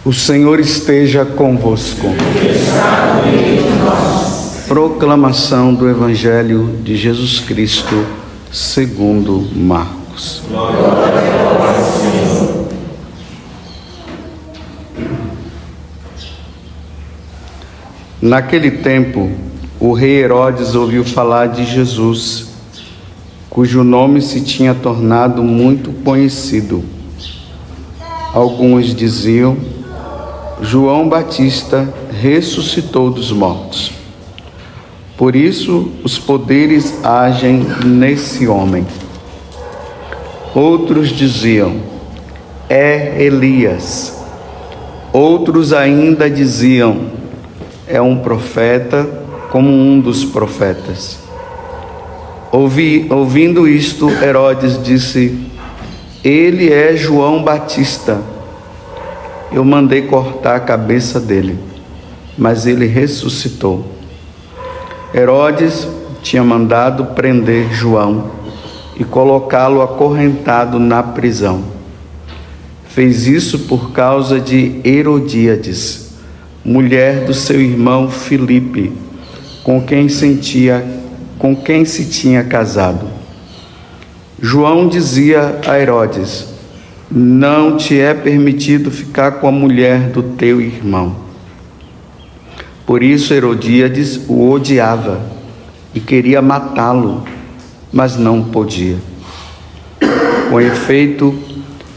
O Senhor esteja convosco. Proclamação do Evangelho de Jesus Cristo segundo Marcos. Naquele tempo, o rei Herodes ouviu falar de Jesus, cujo nome se tinha tornado muito conhecido. Alguns diziam: João Batista ressuscitou dos mortos. Por isso, os poderes agem nesse homem. Outros diziam: é Elias. Outros ainda diziam: é um profeta, como um dos profetas. Ouvindo isto, Herodes disse: ele é João Batista. Eu mandei cortar a cabeça dele, mas ele ressuscitou. Herodes tinha mandado prender João e colocá-lo acorrentado na prisão. Fez isso por causa de Herodíades, mulher do seu irmão Filipe, com quem se tinha casado. João dizia a Herodes: não te é permitido ficar com a mulher do teu irmão. Por isso Herodíades o odiava e queria matá-lo, mas não podia. Com efeito,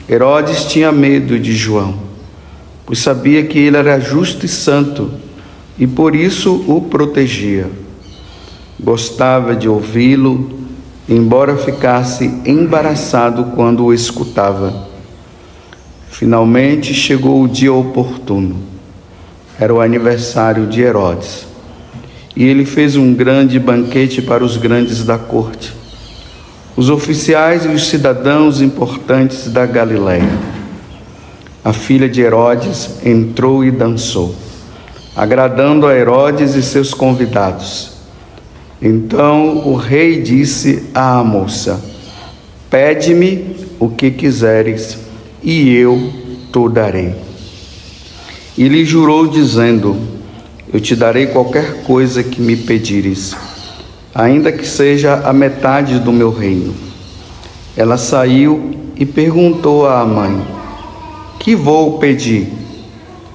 Herodes tinha medo de João, pois sabia que ele era justo e santo, e por isso o protegia. Gostava de ouvi-lo, embora ficasse embaraçado quando o escutava. Finalmente chegou o dia oportuno. Era o aniversário de Herodes. E ele fez um grande banquete para os grandes da corte, os oficiais e os cidadãos importantes da Galileia. A filha de Herodes entrou e dançou, agradando a Herodes e seus convidados. Então o rei disse à moça: pede-me o que quiseres, e eu te darei. E lhe jurou, dizendo: eu te darei qualquer coisa que me pedires, ainda que seja a metade do meu reino. Ela saiu e perguntou à mãe: que vou pedir?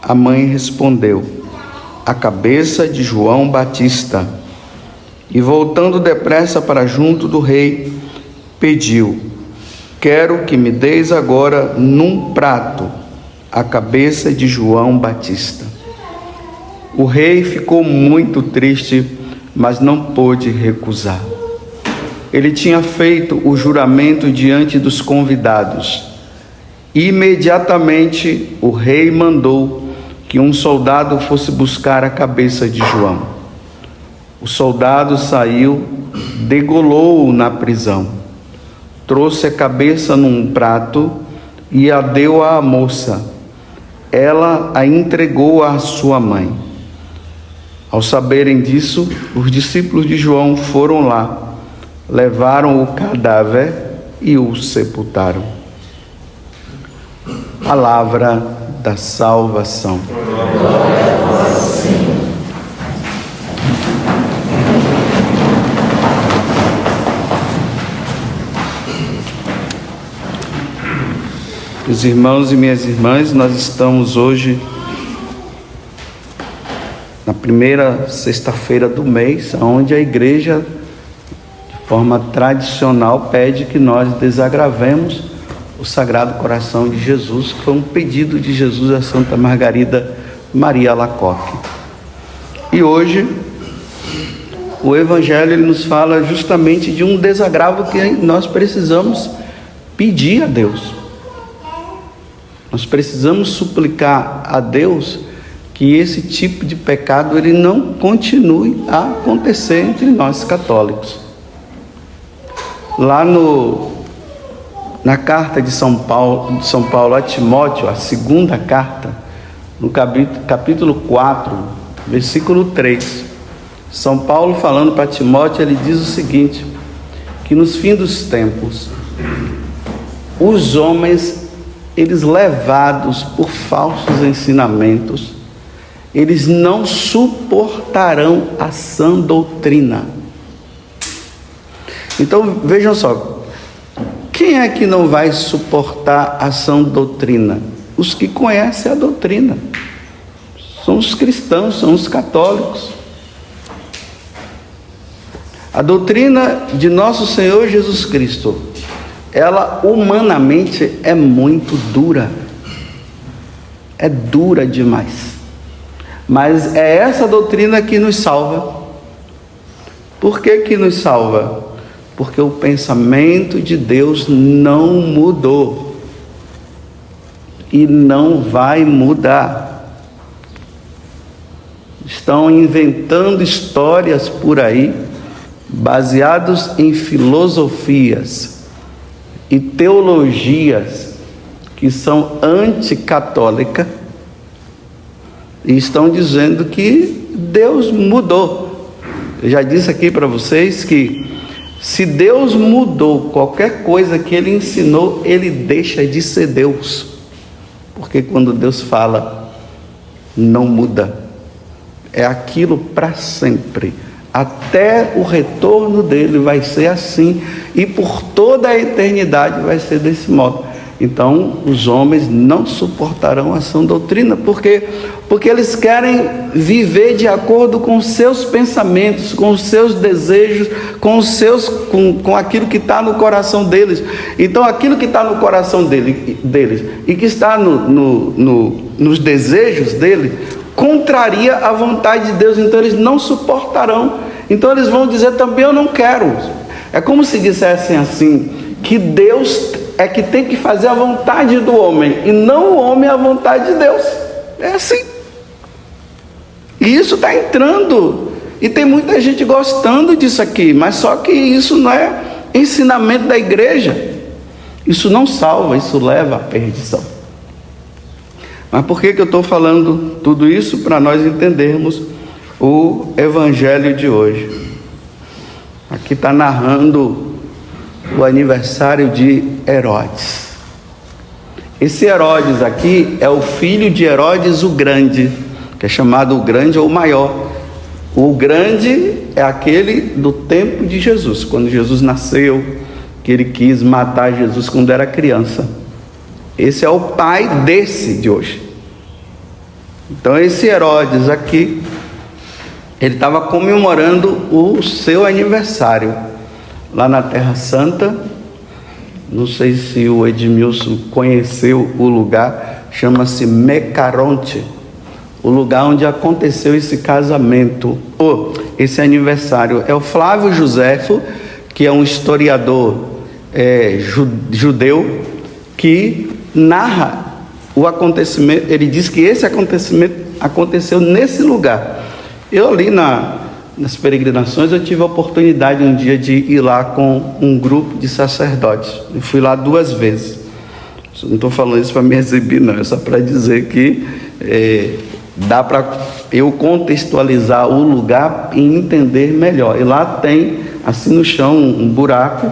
A mãe respondeu: a cabeça de João Batista. E voltando depressa para junto do rei, pediu: quero que me deis agora num prato a cabeça de João Batista. O rei ficou muito triste, mas não pôde recusar. Ele tinha feito o juramento diante dos convidados. Imediatamente o rei mandou que um soldado fosse buscar a cabeça de João. O soldado saiu, degolou-o na prisão, trouxe a cabeça num prato e a deu à moça. Ela a entregou à sua mãe. Ao saberem disso, os discípulos de João foram lá, levaram o cadáver e o sepultaram. Palavra da salvação. Glória a vós, Senhor. Meus irmãos e minhas irmãs, nós estamos hoje na primeira sexta-feira do mês, onde a igreja, de forma tradicional, pede que nós desagravemos o Sagrado Coração de Jesus, que foi um pedido de Jesus a Santa Margarida Maria Alacoque. E hoje, o Evangelho ele nos fala justamente de um desagravo que nós precisamos pedir a Deus. Nós precisamos suplicar a Deus que esse tipo de pecado ele não continue a acontecer entre nós católicos. Lá na carta de São Paulo a Timóteo, a segunda carta, no capítulo 4, versículo 3, São Paulo falando para Timóteo, ele diz o seguinte, que nos fins dos tempos, os homens eles levados por falsos ensinamentos, eles não suportarão a sã doutrina. Então, vejam só, quem é que não vai suportar a sã doutrina? Os que conhecem a doutrina. São os cristãos, são os católicos. A doutrina de nosso Senhor Jesus Cristo, ela humanamente é muito dura. É dura demais. Mas é essa doutrina que nos salva. Por que que nos salva? Porque o pensamento de Deus não mudou. E não vai mudar. Estão inventando histórias por aí, baseados em filosofias e teologias que são anticatólicas, e estão dizendo que Deus mudou. Eu já disse aqui para vocês que se Deus mudou qualquer coisa que Ele ensinou, Ele deixa de ser Deus. Porque quando Deus fala, não muda. É aquilo para sempre. Até o retorno dele vai ser assim. E por toda a eternidade vai ser desse modo. Então, os homens não suportarão a sã doutrina. Por quê? Porque eles querem viver de acordo com os seus pensamentos, com os seus desejos, com aquilo que está no coração deles. Então, aquilo que está no coração deles e que está nos desejos dele, contraria a vontade de Deus. Então, eles não suportarão. Então, eles vão dizer também, eu não quero. É como se dissessem assim, que Deus é que tem que fazer a vontade do homem, e não o homem a vontade de Deus. É assim. E isso está entrando, e tem muita gente gostando disso aqui, mas só que isso não é ensinamento da igreja. Isso não salva, isso leva à perdição. Mas por que eu estou falando tudo isso? Para nós entendermos o evangelho de hoje. Aqui está narrando o aniversário de Herodes. Esse Herodes aqui é o filho de Herodes o Grande, que é chamado o Grande ou o Maior. O Grande é aquele do tempo de Jesus, quando Jesus nasceu, que ele quis matar Jesus quando era criança. Esse é o pai desse de hoje. Então esse Herodes aqui, ele estava comemorando o seu aniversário lá na Terra Santa. Não sei se o Edmilson conheceu o lugar, chama-se Mecaronte, o lugar onde aconteceu esse casamento, esse aniversário. É o Flávio Joséfo, que é um historiador judeu, que narra o acontecimento. Ele diz que esse acontecimento aconteceu nesse lugar. Eu ali nas peregrinações, eu tive a oportunidade um dia de ir lá com um grupo de sacerdotes. Eu fui lá 2 vezes. Não estou falando isso para me exibir, não. É só para dizer que dá para eu contextualizar o lugar e entender melhor. E lá tem, assim no chão, um buraco,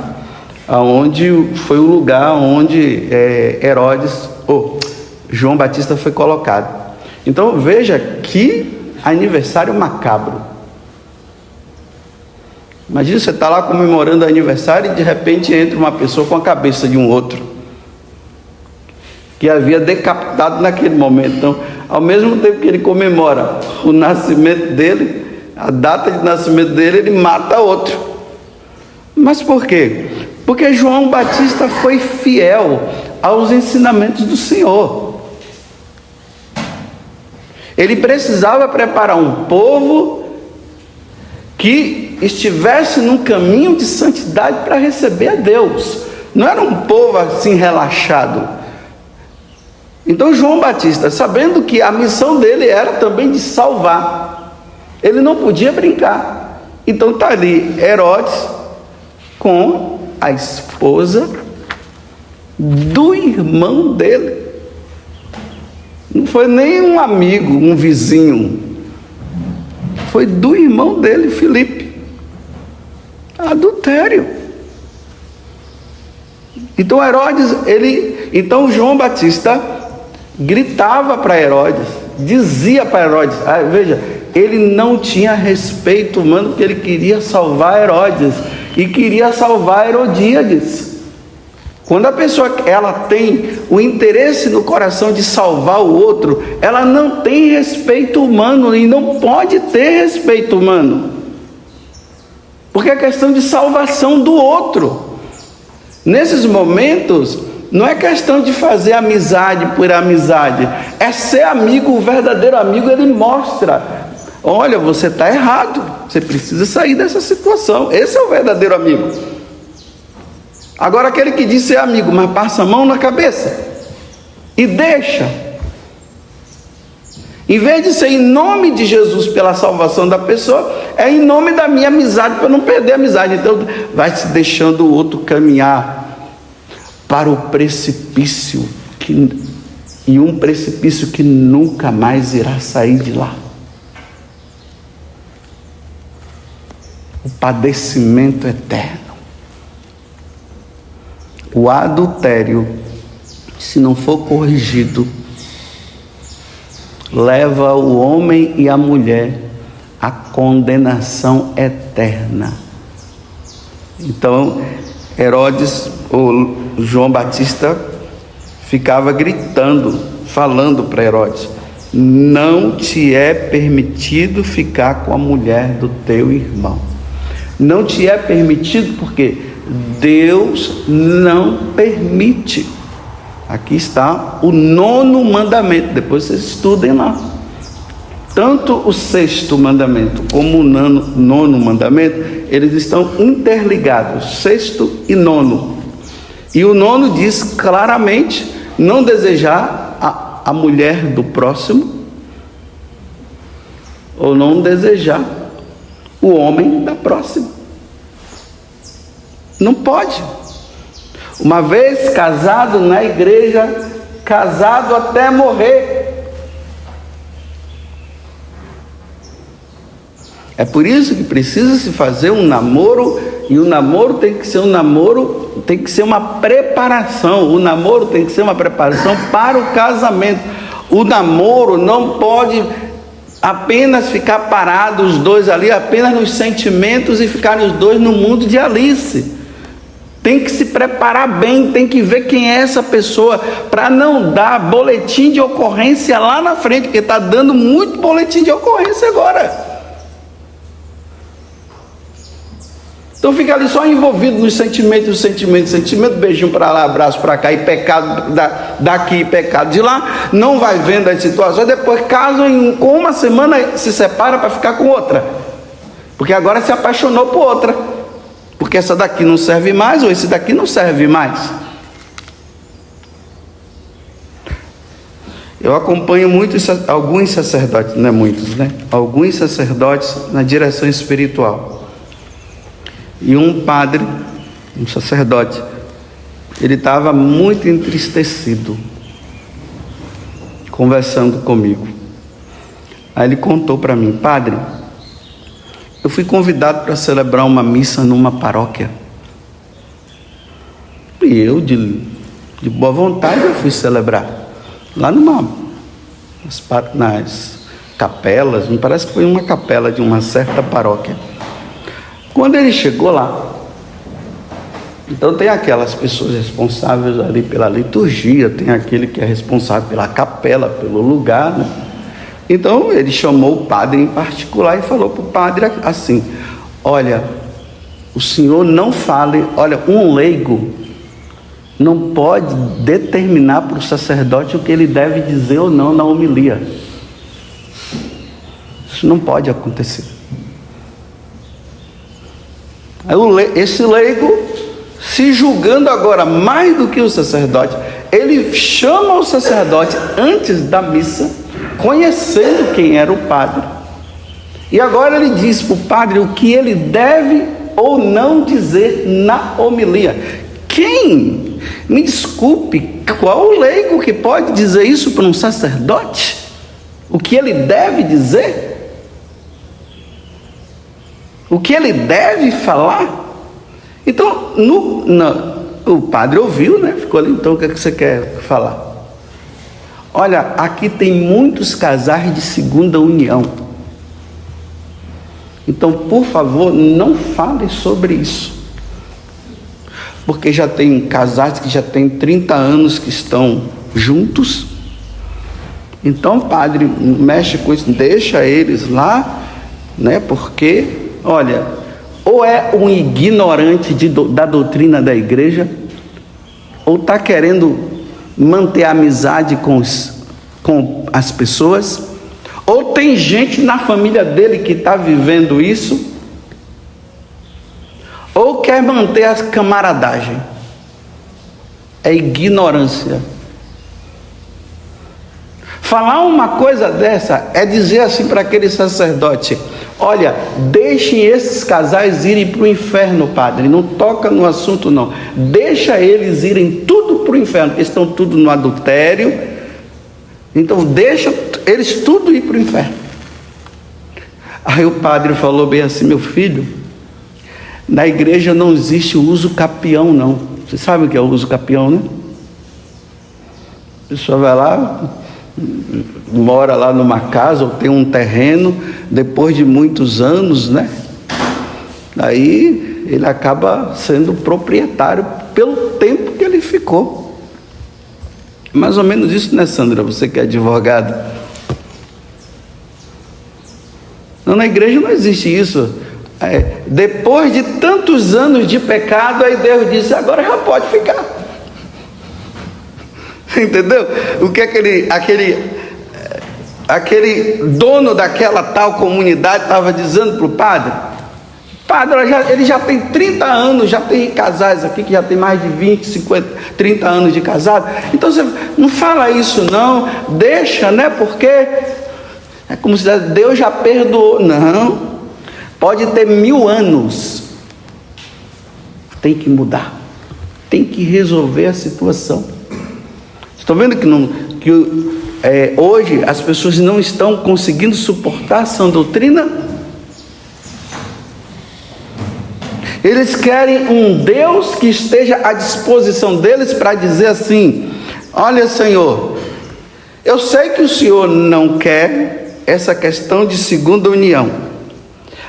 onde foi o lugar onde João Batista foi colocado. Então veja que aniversário macabro. Imagina você está lá comemorando aniversário e de repente entra uma pessoa com a cabeça de um outro que havia decapitado naquele momento. Então, ao mesmo tempo que ele comemora o nascimento dele, a data de nascimento dele, ele mata outro. Mas por quê? Porque João Batista foi fiel aos ensinamentos do Senhor. Ele precisava preparar um povo que estivesse num caminho de santidade para receber a Deus. Não era um povo assim relaxado. Então João Batista, sabendo que a missão dele era também de salvar, ele não podia brincar. Então está ali Herodes com a esposa do irmão dele. Não foi nem um amigo, um vizinho. Foi do irmão dele, Filipe. Adultério. Então Herodes, Então João Batista gritava para Herodes, dizia para Herodes, veja, ele não tinha respeito humano, porque ele queria salvar Herodes e queria salvar Herodíades. Quando a pessoa ela tem o interesse no coração de salvar o outro, ela não tem respeito humano e não pode ter respeito humano, porque é questão de salvação do outro. Nesses momentos, não é questão de fazer amizade por amizade, é ser amigo. O verdadeiro amigo, ele mostra: olha, você está errado, você precisa sair dessa situação. Esse é o verdadeiro amigo. Agora, aquele que diz ser amigo, mas passa a mão na cabeça e deixa, em vez de ser em nome de Jesus pela salvação da pessoa, é em nome da minha amizade, para não perder a amizade. Então vai se deixando o outro caminhar para o precipício, e um precipício que nunca mais irá sair de lá. O padecimento eterno. O adultério, se não for corrigido, leva o homem e a mulher à condenação eterna. Então, Herodes, ou João Batista, ficava gritando, falando para Herodes: não te é permitido ficar com a mulher do teu irmão. Não te é permitido porque Deus não permite. Aqui está o 9º mandamento, depois vocês estudem lá. Tanto o 6º mandamento como o 9º mandamento, eles estão interligados, 6º e 9º. E o 9º diz claramente: não desejar a mulher do próximo, ou não desejar o homem da próxima. Não pode. Uma vez casado na igreja, casado até morrer. É por isso que precisa se fazer um namoro, e o namoro tem que ser um namoro, tem que ser uma preparação. O namoro tem que ser uma preparação para o casamento. O namoro não pode apenas ficar parados os dois ali, apenas nos sentimentos, e ficarem os dois no mundo de Alice. Tem que se preparar bem, tem que ver quem é essa pessoa, para não dar boletim de ocorrência lá na frente, porque está dando muito boletim de ocorrência agora. Então fica ali só envolvido nos sentimentos, beijinho para lá, abraço para cá, e pecado daqui, e pecado de lá, não vai vendo as situações, depois casam, com uma semana se separa para ficar com outra, porque agora se apaixonou por outra. Porque essa daqui não serve mais, ou esse daqui não serve mais. Eu acompanho alguns sacerdotes, não é muitos, né? Alguns sacerdotes na direção espiritual. E um padre, um sacerdote, ele estava muito entristecido, conversando comigo. Aí ele contou para mim: padre, eu fui convidado para celebrar uma missa numa paróquia. E eu, de boa vontade, eu fui celebrar. Lá nas capelas, me parece que foi uma capela de uma certa paróquia. Quando ele chegou lá, então tem aquelas pessoas responsáveis ali pela liturgia, tem aquele que é responsável pela capela, pelo lugar, né? Então ele chamou o padre em particular e falou para o padre assim: olha, o senhor não fale, olha, um leigo não pode determinar para o sacerdote o que ele deve dizer ou não na homilia. Isso não pode acontecer. Aí esse leigo, se julgando agora mais do que o sacerdote, ele chama o sacerdote antes da missa, conhecendo quem era o padre, e agora ele diz para o padre o que ele deve ou não dizer na homilia. Quem? Me desculpe, qual o leigo que pode dizer isso para um sacerdote? O que ele deve dizer? O que ele deve falar? Então, o padre ouviu, né? Ficou ali, então o que é que você quer falar? Olha, aqui tem muitos casais de segunda união. Então, por favor, não fale sobre isso. Porque já tem casais que já tem 30 anos que estão juntos. Então, padre, mexe com isso, deixa eles lá, né? Porque, olha, ou é um ignorante da doutrina da igreja, ou está querendo manter a amizade com as pessoas, ou tem gente na família dele que está vivendo isso, ou quer manter a camaradagem. É ignorância. Falar uma coisa dessa é dizer assim para aquele sacerdote: olha, deixem esses casais irem para o inferno, padre, não toca no assunto não, deixa eles irem tudo para o inferno, eles estão tudo no adultério, então deixa eles tudo ir para o inferno. Aí o padre falou bem assim: meu filho, na igreja não existe o uso capião não. Você sabe o que é o uso capião, né? A pessoa vai lá, mora lá numa casa ou tem um terreno, depois de muitos anos, né? Aí ele acaba sendo proprietário pelo tempo que ele ficou. Mais ou menos isso, né, Sandra? Você que é advogada. Não, na igreja não existe isso. Depois de tantos anos de pecado, aí Deus disse: agora já pode ficar. Entendeu? O que aquele dono daquela tal comunidade estava dizendo para o padre? Padre, ele já tem 30 anos, já tem casais aqui que já tem mais de 20, 50, 30 anos de casado. Então você não fala isso não, deixa, né? Porque é como se Deus já perdoou. Não, pode ter 1000 anos, tem que mudar, tem que resolver a situação. Estão vendo que hoje as pessoas não estão conseguindo suportar a sã doutrina? Eles querem um Deus que esteja à disposição deles para dizer assim: olha, Senhor, eu sei que o Senhor não quer essa questão de segunda união,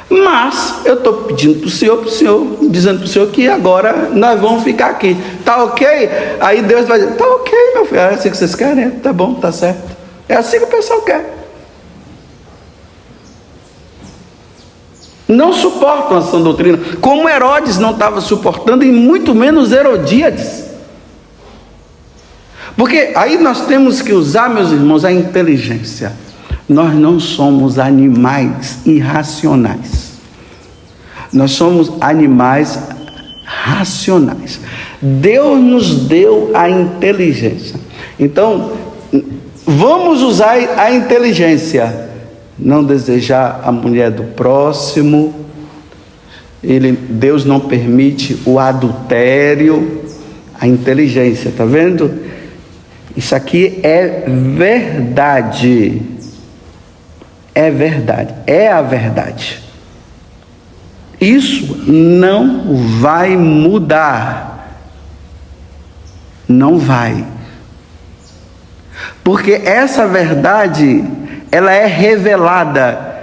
mas eu estou pedindo para o Senhor, dizendo para o Senhor que agora nós vamos ficar aqui, tá ok? Aí Deus vai dizer: tá ok, meu filho, é assim que vocês querem? Tá bom, tá certo. É assim que o pessoal quer. Não suportam a sã doutrina, como Herodes não estava suportando, e muito menos Herodíades. Porque aí nós temos que usar, meus irmãos, a inteligência. Nós não somos animais irracionais. Nós somos animais racionais. Deus nos deu a inteligência. Então, vamos usar a inteligência. Não desejar a mulher do próximo. Deus não permite o adultério. A inteligência, tá vendo? Isso aqui é verdade. É verdade, é a verdade. Isso não vai mudar. Não vai. Porque essa verdade, ela é revelada.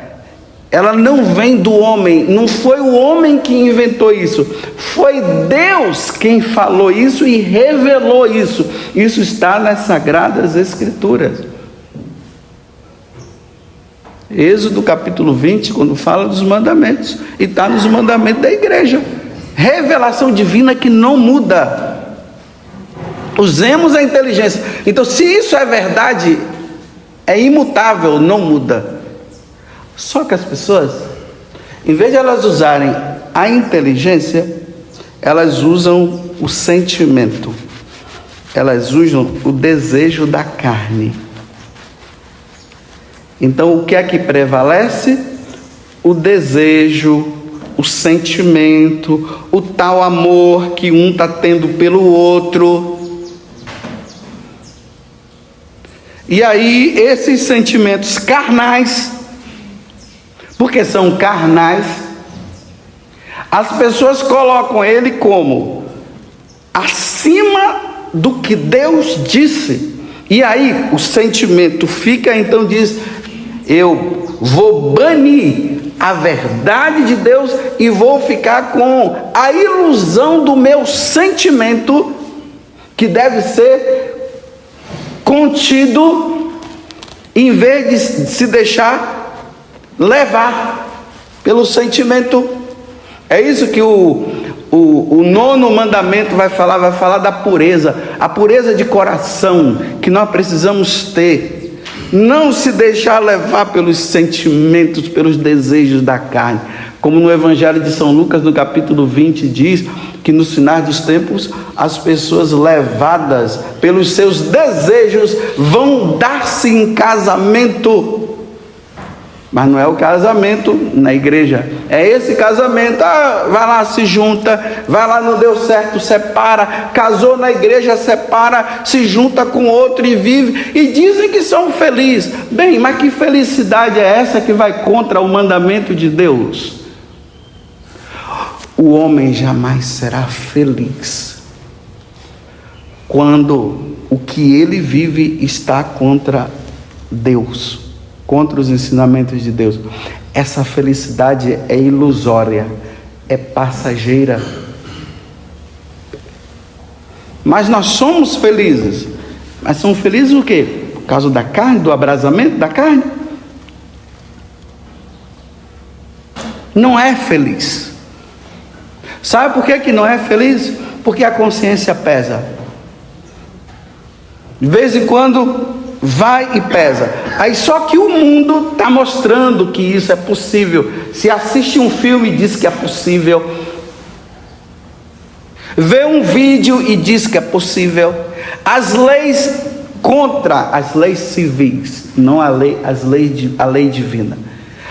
Ela não vem do homem. Não foi o homem que inventou isso. Foi Deus quem falou isso e revelou isso. Isso está nas Sagradas Escrituras. Êxodo capítulo 20, quando fala dos mandamentos, e está nos mandamentos da igreja. Revelação divina que não muda. Usemos a inteligência. Então, se isso é verdade, é imutável, não muda. Só que as pessoas, em vez de elas usarem a inteligência, elas usam o sentimento, elas usam o desejo da carne. Então, o que é que prevalece? O desejo, o sentimento, o tal amor que um está tendo pelo outro. E aí, esses sentimentos carnais, porque são carnais, as pessoas colocam ele como acima do que Deus disse. E aí o sentimento fica, então diz: eu vou banir a verdade de Deus e vou ficar com a ilusão do meu sentimento, que deve ser contido, em vez de se deixar levar pelo sentimento. É isso que o 9º mandamento vai falar da pureza, a pureza de coração que nós precisamos ter. Não se deixar levar pelos sentimentos, pelos desejos da carne. Como no Evangelho de São Lucas, no capítulo 20, diz que nos finais dos tempos, as pessoas levadas pelos seus desejos vão dar-se em casamento. Mas não é o casamento na igreja, é esse casamento. Vai lá, se junta, vai lá, não deu certo, separa, casou na igreja, separa, se junta com outro e vive, e dizem que são felizes. Bem, mas que felicidade é essa que vai contra o mandamento de Deus? O homem jamais será feliz quando o que ele vive está contra Deus, contra os ensinamentos de Deus. Essa felicidade é ilusória, é passageira. Mas nós somos felizes. Mas somos felizes o quê? Por causa da carne, do abrasamento da carne? Não é feliz. Sabe por que não é feliz? Porque a consciência pesa. De vez em quando vai e pesa. Aí só que o mundo está mostrando que isso é possível. Se assiste um filme e diz que é possível, vê um vídeo e diz que é possível. As leis contra as leis civis, não a lei divina.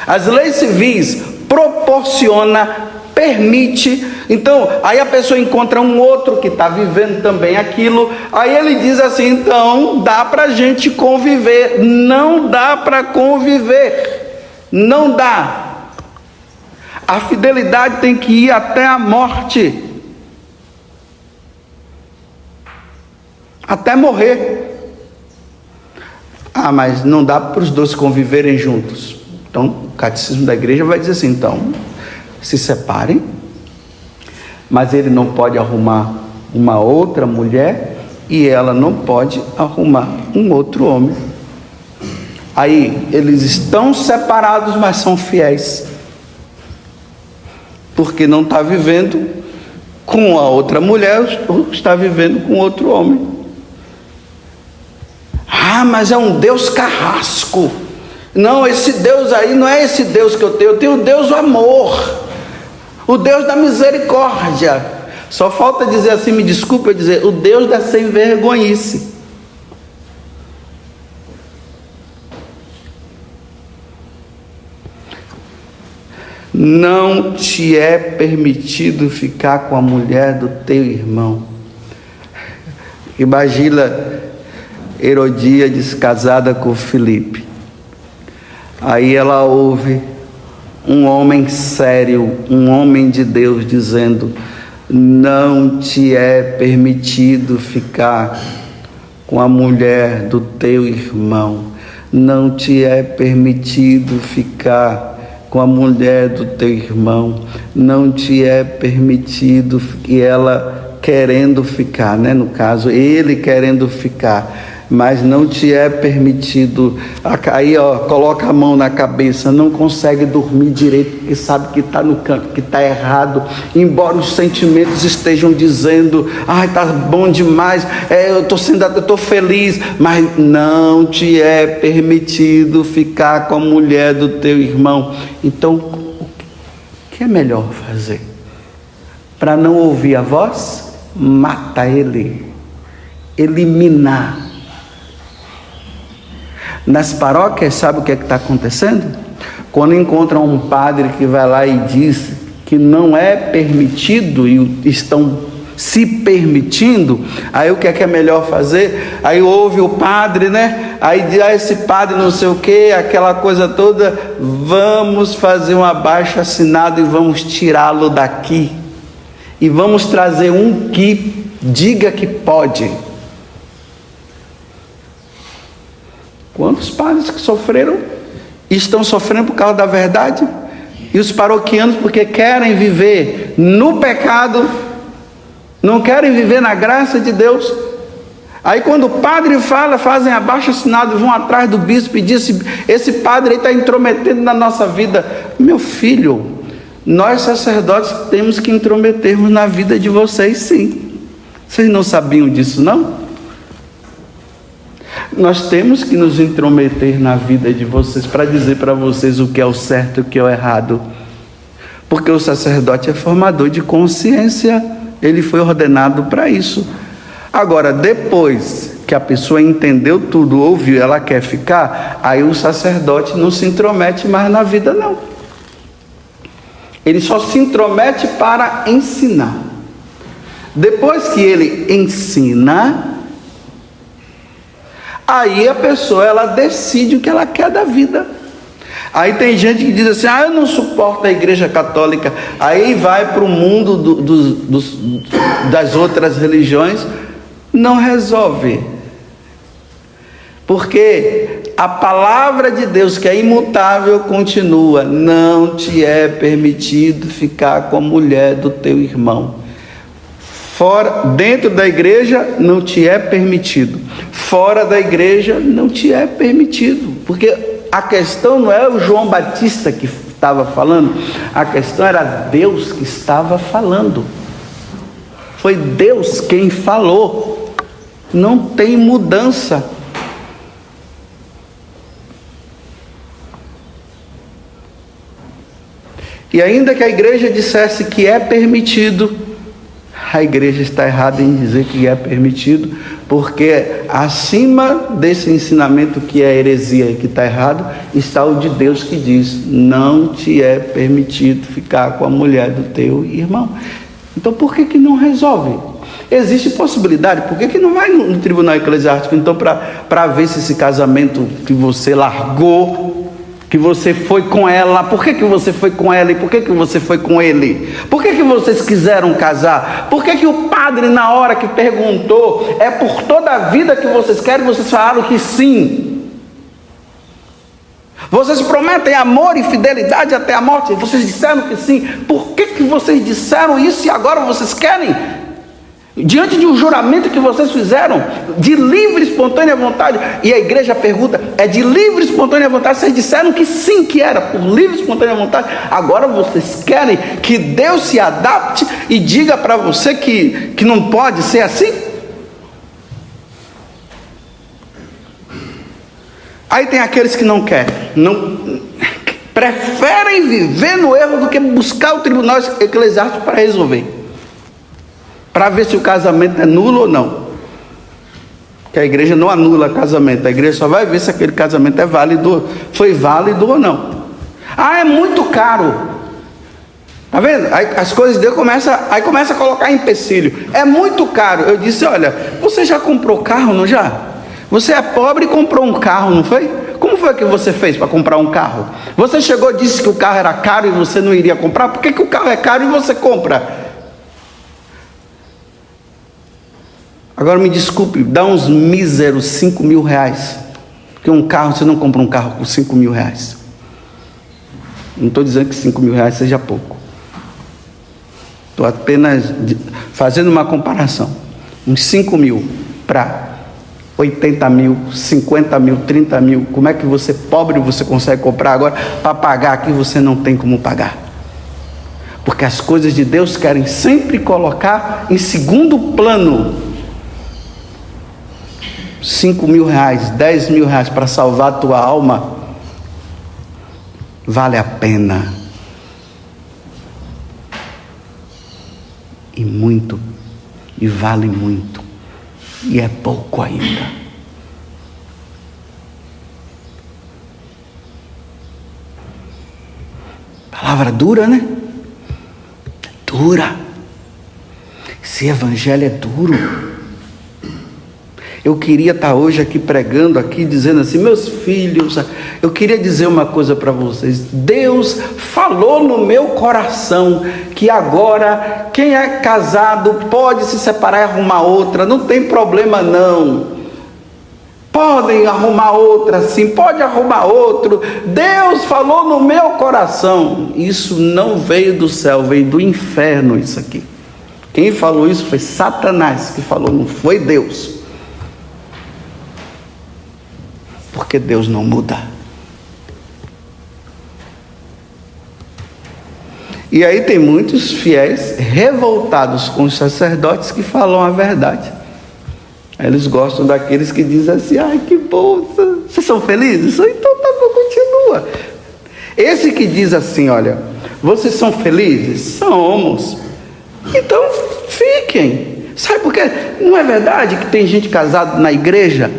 As leis civis proporciona, permite. Então, aí a pessoa encontra um outro que está vivendo também aquilo, aí ele diz assim: então dá para a gente conviver. Não dá para conviver, não dá. A fidelidade tem que ir até a morte, até morrer. Mas não dá para os dois conviverem juntos. Então o catecismo da igreja vai dizer assim: então se separem, mas ele não pode arrumar uma outra mulher e ela não pode arrumar um outro homem. Aí eles estão separados, mas são fiéis, porque não está vivendo com a outra mulher, está vivendo com outro homem. Mas é um Deus carrasco. Não, esse Deus aí não é esse Deus que eu tenho o Deus do amor, o Deus da misericórdia. Só falta dizer assim, me desculpa dizer, o Deus da sem vergonhice. Não te é permitido ficar com a mulher do teu irmão. Imagina Herodíades casada com Filipe. Aí ela ouve um homem sério, um homem de Deus dizendo: não te é permitido ficar com a mulher do teu irmão. Não te é permitido ficar com a mulher do teu irmão. Não te é permitido. E ela querendo ficar, né? No caso, ele querendo ficar. Mas não te é permitido. Aí coloca a mão na cabeça, não consegue dormir direito, porque sabe que está no canto, que está errado, embora os sentimentos estejam dizendo: está bom demais, eu estou feliz, mas não te é permitido ficar com a mulher do teu irmão. Então, o que é melhor fazer? Para não ouvir a voz, mata ele, eliminar. Nas paróquias, sabe o que está acontecendo? Quando encontram um padre que vai lá e diz que não é permitido e estão se permitindo, aí o que é melhor fazer? Aí ouve o padre, né? Aí diz: esse padre não sei o que, aquela coisa toda, vamos fazer um abaixo-assinado e vamos tirá-lo daqui. E vamos trazer um que Diga que pode. Quantos padres que sofreram e estão sofrendo por causa da verdade? E os paroquianos porque querem viver no pecado, não querem viver na graça de Deus. Aí quando o padre fala, fazem abaixo-assinado, vão atrás do bispo e dizem: esse padre aí está intrometendo na nossa vida. Meu filho, nós sacerdotes temos que intrometermos na vida de vocês, sim. Vocês não sabiam disso, não? Nós temos que nos intrometer na vida de vocês para dizer para vocês o que é o certo e o que é o errado. Porque o sacerdote é formador de consciência, ele foi ordenado para isso. Agora, depois que a pessoa entendeu tudo, ouviu, ela quer ficar, aí o sacerdote não se intromete mais na vida, não. Ele só se intromete para ensinar. Depois que ele ensina, aí a pessoa, ela decide o que ela quer da vida. Aí tem gente que diz assim: eu não suporto a igreja católica. Aí vai para o mundo das outras religiões. Não resolve. Porque a palavra de Deus, que é imutável, continua: não te é permitido ficar com a mulher do teu irmão. Fora, dentro da igreja não te é permitido. Fora da igreja não te é permitido. Porque a questão não é o João Batista que estava falando, a questão era Deus que estava falando. Foi Deus quem falou. Não tem mudança. E ainda que a igreja dissesse que é permitido, a igreja está errada em dizer que é permitido, porque acima desse ensinamento que é heresia e que está errado, está o de Deus que diz: não te é permitido ficar com a mulher do teu irmão. Então por que não resolve? Existe possibilidade, por que não vai no tribunal eclesiástico então para ver se esse casamento que você largou, que você foi com ela, por que você foi com ela e por que você foi com ele? Por que vocês quiseram casar? Por que o padre, na hora que perguntou, é por toda a vida que vocês querem, vocês falaram que sim? Vocês prometem amor e fidelidade até a morte, vocês disseram que sim. Por que vocês disseram isso e agora vocês querem? Diante de um juramento que vocês fizeram de livre e espontânea vontade, e a igreja pergunta: é de livre e espontânea vontade? Vocês disseram que sim, que era por livre e espontânea vontade. Agora vocês querem que Deus se adapte e diga para você que não pode ser assim? Aí tem aqueles que não querem, preferem viver no erro do que buscar o tribunal eclesiástico para resolver, para ver se o casamento é nulo ou não. Que a igreja não anula casamento, a igreja só vai ver se aquele casamento é válido, foi válido ou não. É muito caro. Tá vendo? Aí as coisas de Deus começa a colocar empecilho. É muito caro. Eu disse: olha, você já comprou carro, não já? Você é pobre e comprou um carro, não foi? Como foi que você fez para comprar um carro? Você chegou e disse que o carro era caro e você não iria comprar? Por que o carro é caro e você compra? Agora me desculpe, dá uns míseros 5 mil reais. Porque um carro, você não compra um carro por 5 mil reais. Não estou dizendo que 5 mil reais seja pouco. Estou apenas fazendo uma comparação. Uns 5 mil para 80 mil, 50 mil, 30 mil. Como é que você, pobre, você consegue comprar agora? Para pagar aqui você não tem como pagar. Porque as coisas de Deus querem sempre colocar em segundo plano. 5 mil reais, 10 mil reais para salvar a tua alma, vale a pena. E muito, e vale muito, e é pouco ainda. Palavra dura, né? Dura. Esse evangelho é duro. Eu queria estar hoje aqui pregando, aqui dizendo assim, meus filhos, eu queria dizer uma coisa para vocês. Deus falou no meu coração que agora quem é casado pode se separar e arrumar outra, não tem problema não. Podem arrumar outra sim, pode arrumar outro. Deus falou no meu coração. Isso não veio do céu, veio do inferno isso aqui. Quem falou isso foi Satanás que falou, não foi Deus. Porque Deus não muda. E aí tem muitos fiéis revoltados com os sacerdotes que falam a verdade. Eles gostam daqueles que dizem assim, ai que bom, vocês são felizes? Então tá bom, continua. Esse que diz assim, olha, vocês são felizes? Somos. Então fiquem. Sabe por quê? Não é verdade que tem gente casada na igreja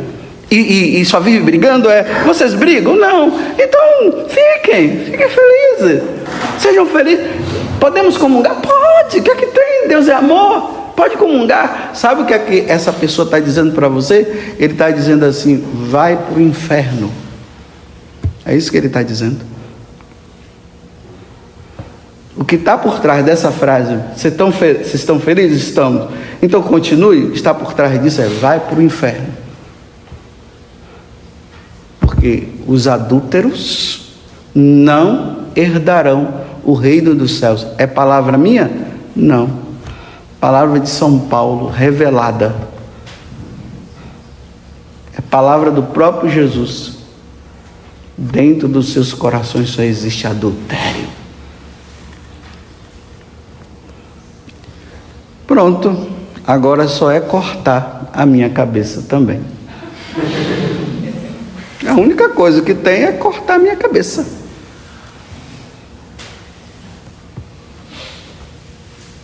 e só vive brigando? Vocês brigam? Não. Então fiquem felizes. Sejam felizes. Podemos comungar? Pode. O que é que tem? Deus é amor. Pode comungar. Sabe o que é que essa pessoa está dizendo para você? Ele está dizendo assim, vai para o inferno. É isso que ele está dizendo. O que está por trás dessa frase, vocês estão felizes? Estamos. Então continue. O que está por trás disso vai para o inferno. Porque os adúlteros não herdarão o reino dos céus. É palavra minha? Não. Palavra de São Paulo, revelada. É palavra do próprio Jesus. Dentro dos seus corações só existe adultério. Pronto. Agora só é cortar a minha cabeça também. A única coisa que tem é cortar a minha cabeça.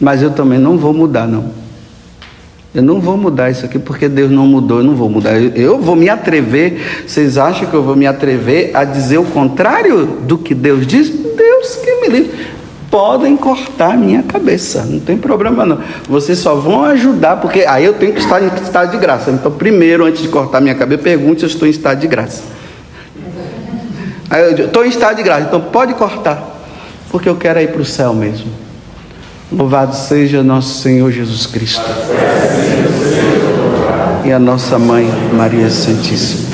Mas eu também não vou mudar, não. Eu não vou mudar isso aqui, porque Deus não mudou, eu não vou mudar. Eu vou me atrever, vocês acham que eu vou me atrever a dizer o contrário do que Deus diz? Deus que me livre. Podem cortar a minha cabeça, não tem problema não. Vocês só vão ajudar, porque aí eu tenho que estar em estado de graça. Então primeiro, antes de cortar a minha cabeça, pergunte se eu estou em estado de graça. Aí eu digo, estou em estado de graça, então pode cortar, porque eu quero ir para o céu mesmo. Louvado seja nosso Senhor Jesus Cristo e a nossa Mãe Maria Santíssima.